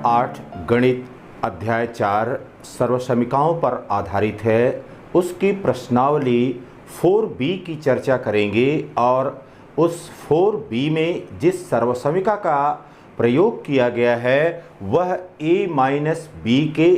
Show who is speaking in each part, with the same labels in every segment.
Speaker 1: 8 गणित अध्याय 4 सर्वसमीकाओं पर आधारित है। उसकी प्रश्नावली 4b की चर्चा करेंगे और उस 4b में जिस सर्वसमीका का प्रयोग किया गया है वह a-b के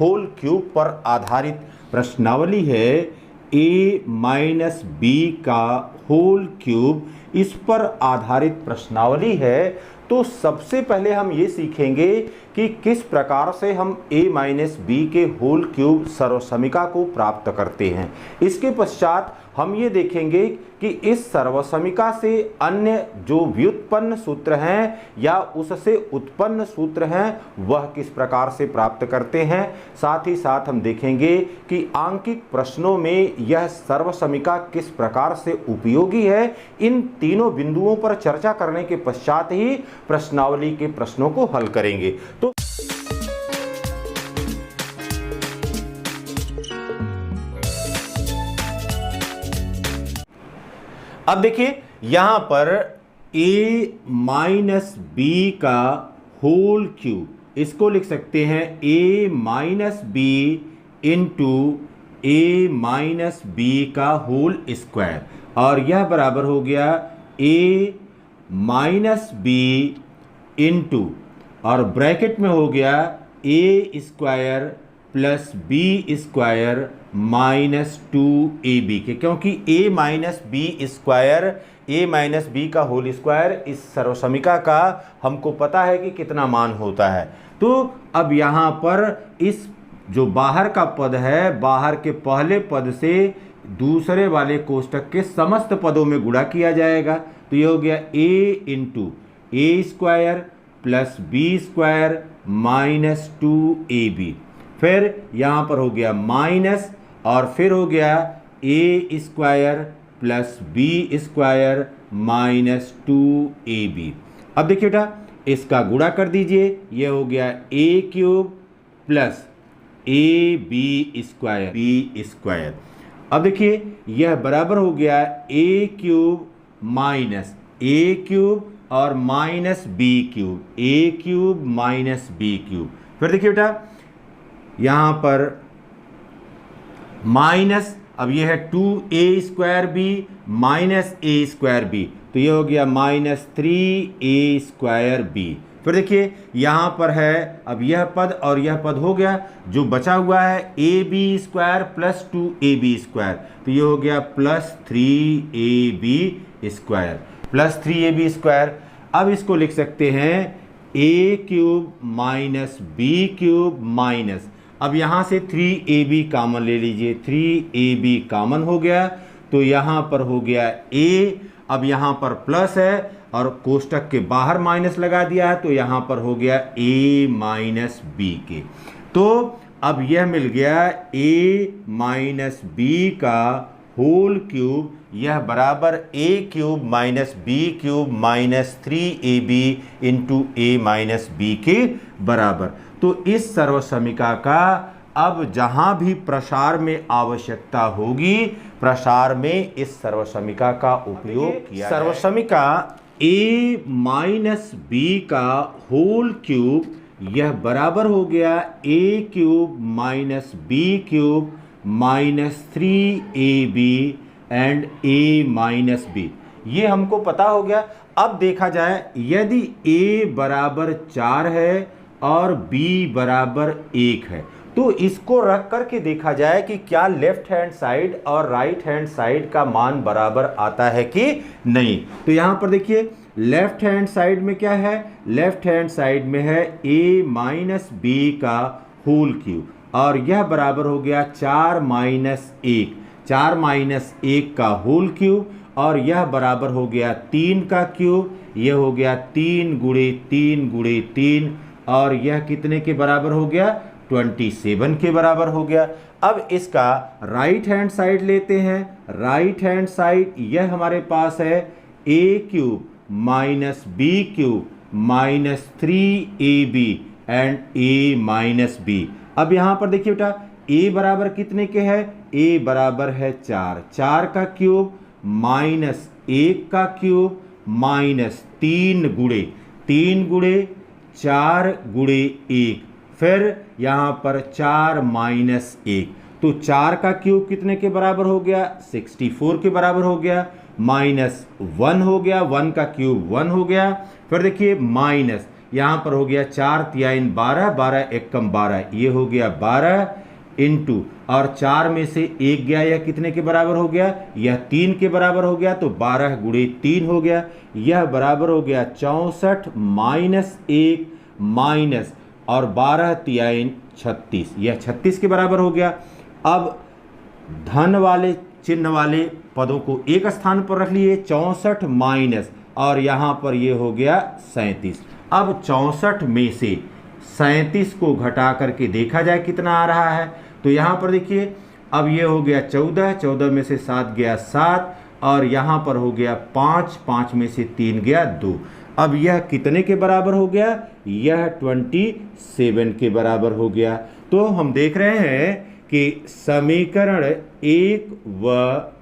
Speaker 1: होल क्यूब पर आधारित प्रश्नावली है। a-b का होल क्यूब इस पर आधारित प्रश्नावली है। तो सबसे पहले हम ये सीखेंगे कि किस प्रकार से हम a-b के होल क्यूब सर्वसमीका को प्राप्त करते हैं। इसके पश्चात हम ये देखेंगे कि इस सर्वसमीका से अन्य जो व्युत्पन्न सूत्र हैं या उससे उत्पन्न सूत्र हैं वह किस प्रकार से प्राप्त करते हैं। साथ ही साथ हम देखेंगे कि आंकिक प्रश्नों में यह सर्वसमीका किस प्रकार से उपयोगी है। इन तीनों बिंदुओं पर चर्चा करने के पश्चात ही प्रश्नावली के प्रश्नों को हल करेंगे। तो अब देखिए यहां पर a-b का होल क्यूब, इसको लिख सकते हैं a-b इंटू a-b का होल स्क्वायर, और यह बराबर हो गया a-b इंटू और ब्रैकेट में हो गया a square plus b square minus 2ab के, क्योंकि a-b स्क्वायर a-b का होल स्क्वायर इस सर्वसमीका का हमको पता है कि कितना मान होता है। तो अब यहाँ पर इस जो बाहर का पद है, बाहर के पहले पद से दूसरे वाले कोष्टक के समस्त पदों में गुणा किया जाएगा। तो ये हो गया a into a square plus b square minus 2ab, फिर यहाँ पर हो गया माइनस और फिर हो गया a square plus b square minus 2ab। अब देखिए बेटा इसका गुणा कर दीजिए, ये हो गया a cube plus ab square. अब देखिए यह बराबर हो गया a cube minus a cube और minus b cube, a cube minus b cube. फिर देखिए बेटा यहाँ पर माइनस, अब ये है 2a square b minus a square b, तो ये हो गया माइनस 3a स्क्वायर b। फिर देखिए यहाँ पर है, अब यह पद और यह पद हो गया, जो बचा हुआ है ab square plus 2ab square, तो ये हो गया plus 3ab square plus 3ab square. अब इसको लिख सकते हैं a cube minus b cube minus, अब यहाँ से 3ab कॉमन ले लीजिए, 3ab कॉमन हो गया तो यहाँ पर हो गया a, अब यहाँ पर प्लस है और कोष्टक के बाहर माइनस लगा दिया है तो यहाँ पर हो गया a माइनस b के। तो अब यह मिल गया a माइनस b का होल क्यूब, यह बराबर a cube minus b cube minus 3ab into a minus b के बराबर। तो इस सर्वसमीका का अब जहां भी प्रसार में आवश्यकता होगी, प्रसार में इस सर्वसमीका का उपयोग किया। सर्वसमीका a-b का होल क्यूब, यह बराबर हो गया a cube minus b cube minus 3ab and a minus b, ये हमको पता हो गया। अब देखा जाए यदि a बराबर 4 है और b बराबर 1 है तो इसको रख करके देखा जाए कि क्या लेफ्ट हैंड साइड और राइट हैंड साइड का मान बराबर आता है कि नहीं। तो यहाँ पर देखिए लेफ्ट हैंड साइड में क्या है, लेफ्ट हैंड साइड में है a माइनस b का होल क्यूब, और यह बराबर हो गया 4 माइनस 1, 4 माइनस 1 का होल क्यूब, और यह बराबर हो गया 3 का क्यूब, यह हो गया 3 गुणे 3 गुणे 3, और यह कितने के बराबर हो गया 27 के बराबर हो गया। अब इसका राइट हैंड साइड लेते हैं, राइट हैंड साइड यह हमारे पास है a cube minus b cube minus 3ab and a minus b। अब यहाँ पर देखिए बेटा a बराबर कितने के है, a बराबर है 4, 4 का क्यूब माइनस 1 का क्यूब माइनस 3 गुणे 4 गुणे 1, फिर यहाँ पर 4 माइनस 1, तो 4 का क्यूब कितने के बराबर हो गया? 64 के बराबर हो गया, माइनस 1 हो गया, 1 का क्यूब 1 हो गया, फिर देखिए माइनस यहाँ पर हो गया 4 तियाइन 12, 12 एकम 12, ये हो गया 12 इंटू, और 4 में से 1 गया, यह कितने के बराबर हो गया? यह 3 के बराबर हो गया, तो 12 गुणे 3 हो गया, यह बराबर हो गया 64 माइनस 1 माइनस और 12 तियाइन 36, यह 36 के बराबर हो गया। अब धन वाले चिन्ह वाले पदों को एक स्थान पर रख लिए, 64 माइनस और यहाँ पर ये हो गया 37। अब 64 में से 37 को घटा करके देखा जाए कितना आ रहा है, तो यहाँ पर देखिए अब ये हो गया 14, 14 में से 7 गया 7, और यहाँ पर हो गया 5, 5 में से 3 गया 2। अब यह कितने के बराबर हो गया? यह 27 के बराबर हो गया। तो हम देख रहे हैं कि समीकरण 1 व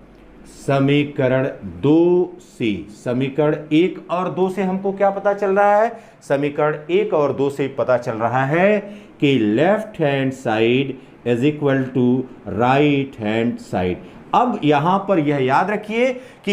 Speaker 1: समीकरण 2 से, समीकरण 1 और 2 से हमको क्या पता चल रहा है? समीकरण 1 और 2 से पता चल रहा है कि left hand side is equal to right hand side. अब यहां पर यह याद रखिए कि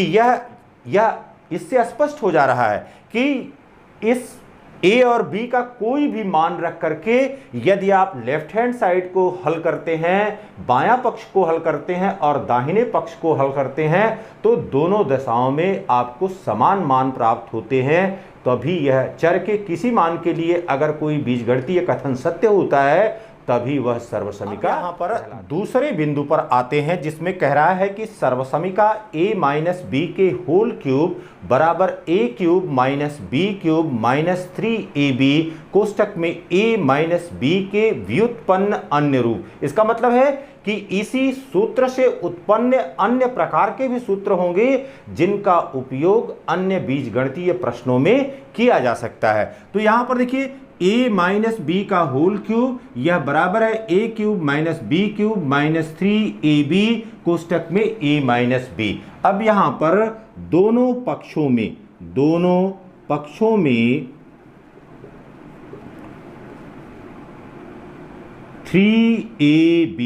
Speaker 1: यह इससे स्पष्ट हो जा रहा है कि इस ए और बी का कोई भी मान रख करके यदि आप लेफ्ट हैंड साइड को हल करते हैं, बायां पक्ष को हल करते हैं और दाहिने पक्ष को हल करते हैं, तो दोनों दशाओं में आपको समान मान प्राप्त होते हैं। तभी यह चर के किसी मान के लिए अगर कोई बीजगणितीय कथन सत्य होता है तभी वह सर्वसमिका। यहाँ पर दूसरे बिंदु पर आते हैं जिसमें कह रहा है कि सर्वसमिका a माइनस बी के होल क्यूब बराबर a cube minus B cube minus 3ab कोष्टक में a माइनस बी के व्युत्पन्न अन्य रूप। इसका मतलब है कि इसी सूत्र से उत्पन्न अन्य प्रकार के भी सूत्र होंगे जिनका उपयोग अन्य बीजगणितीय प्रश्नों में किया जा सकता है। तो यहां पर देखिए a माइनस बी का होल क्यूब, यह बराबर है a cube minus B cube minus 3ab कोष्टक में a माइनस बी। अब यहां पर दोनों पक्षों में 3ab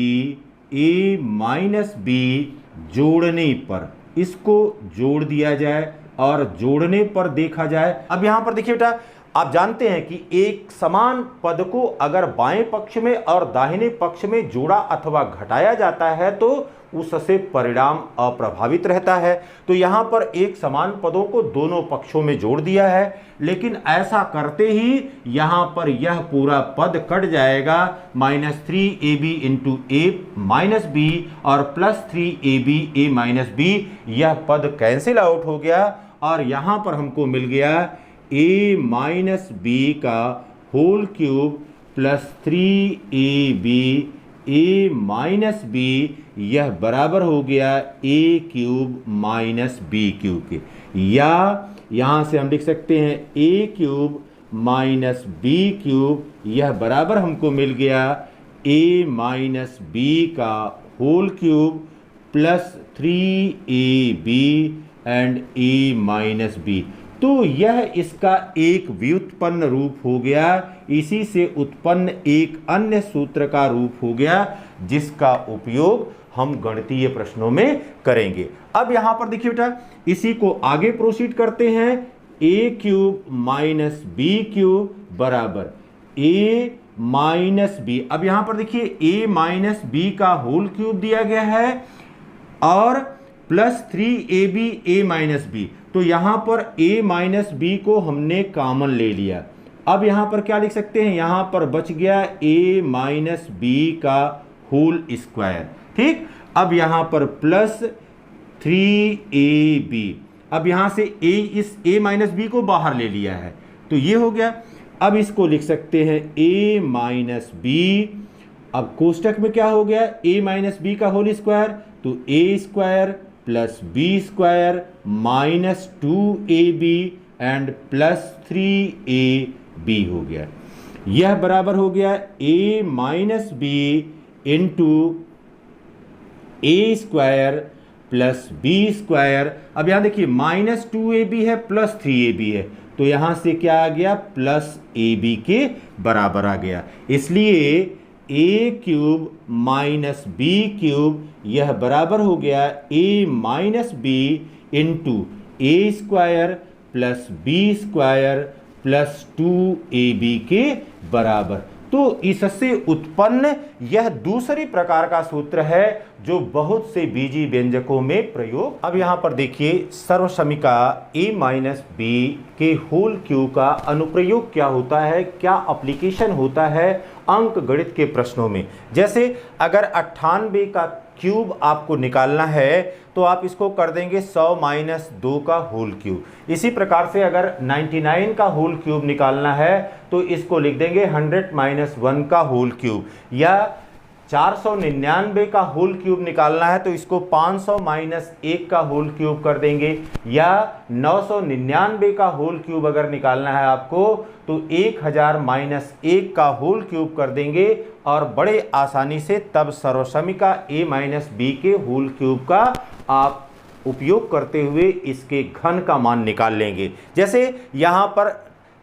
Speaker 1: a माइनस बी जोड़ने पर इसको जोड़ दिया जाए और जोड़ने पर देखा जाए। अब यहां पर देखिए बेटा, आप जानते हैं कि एक समान पद को अगर बाएं पक्ष में और दाहिने पक्ष में जोड़ा अथवा घटाया जाता है तो उससे परिणाम अप्रभावित रहता है। तो यहां पर एक समान पदों को दोनों पक्षों में जोड़ दिया है, लेकिन ऐसा करते ही यहां पर यह पूरा पद कट जाएगा, माइनस 3ab इंटू ए माइनस बी और प्लस 3ab ए माइनस बी, यह पद कैंसिल आउट हो गया और यहां पर हमको मिल गया a माइनस बी का whole cube plus 3ab a minus B, यह बराबर हो गया a cube minus B cube के, या यहाँ से हम लिख सकते हैं a cube minus B cube, यह बराबर हमको मिल गया a माइनस बी का whole cube plus 3ab and a minus B. तो यह इसका एक व्युत्पन्न रूप हो गया, इसी से उत्पन्न एक अन्य सूत्र का रूप हो गया जिसका उपयोग हम गणितीय प्रश्नों में करेंगे। अब यहां पर देखिए बेटा, इसी को आगे प्रोसीड करते हैं, a cube minus B cube बराबर a माइनस बी। अब यहां पर देखिए a माइनस बी का होल क्यूब दिया गया है और plus 3ab a minus B. तो यहां पर a माइनस बी को हमने कॉमन ले लिया। अब यहां पर क्या लिख सकते हैं, यहां पर बच गया a माइनस बी का होल स्क्वायर। ठीक, अब यहां पर प्लस 3ab। अब यहां से इस a माइनस बी को बाहर ले लिया है तो ये हो गया। अब इसको लिख सकते हैं a माइनस बी। अब कोष्टक में क्या हो गया, a माइनस बी का होल स्क्वायर, तो a square plus B square minus 2ab and plus 3ab हो गया। यह बराबर हो गया a minus B into a square plus B square. अब यहां देखिए माइनस 2ab है प्लस 3ab है, तो यहाँ से क्या आ गया, प्लस ए बी के बराबर आ गया। इसलिए a cube minus B cube यह बराबर हो गया a minus B into a square plus B square plus 2ab के बराबर। तो इससे उत्पन्न यह दूसरी प्रकार का सूत्र है जो बहुत से बीजी व्यंजकों में प्रयोग। अब यहां पर देखिए, सर्वसमीका a माइनस बी के होल क्यूब का अनुप्रयोग क्या होता है, क्या एप्लीकेशन होता है अंक गणित के प्रश्नों में। जैसे अगर 98 का क्यूब आपको निकालना है तो आप इसको कर देंगे 100 माइनस 2 का होल क्यूब। इसी प्रकार से अगर 99 का होल क्यूब निकालना है तो इसको लिख देंगे 100 माइनस 1 का होल क्यूब। या 499 का होल क्यूब निकालना है तो इसको 500 माइनस 1 का होल क्यूब कर देंगे। या 999 का होल क्यूब अगर निकालना है आपको तो 1000 माइनस 1 का होल क्यूब कर देंगे और बड़े आसानी से तब सर्वसमीका a माइनस बी के होल क्यूब का आप उपयोग करते हुए इसके घन का मान निकाल लेंगे। जैसे यहाँ पर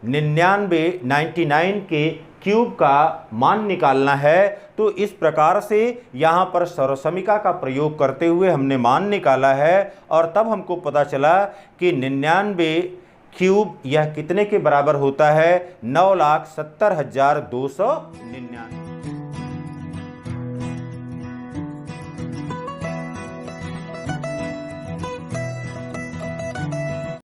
Speaker 1: 99 के क्यूब का मान निकालना है तो इस प्रकार से यहाँ पर सर्वसमीका का प्रयोग करते हुए हमने मान निकाला है और तब हमको पता चला कि 99 क्यूब यह कितने के बराबर होता है, 9,70,299।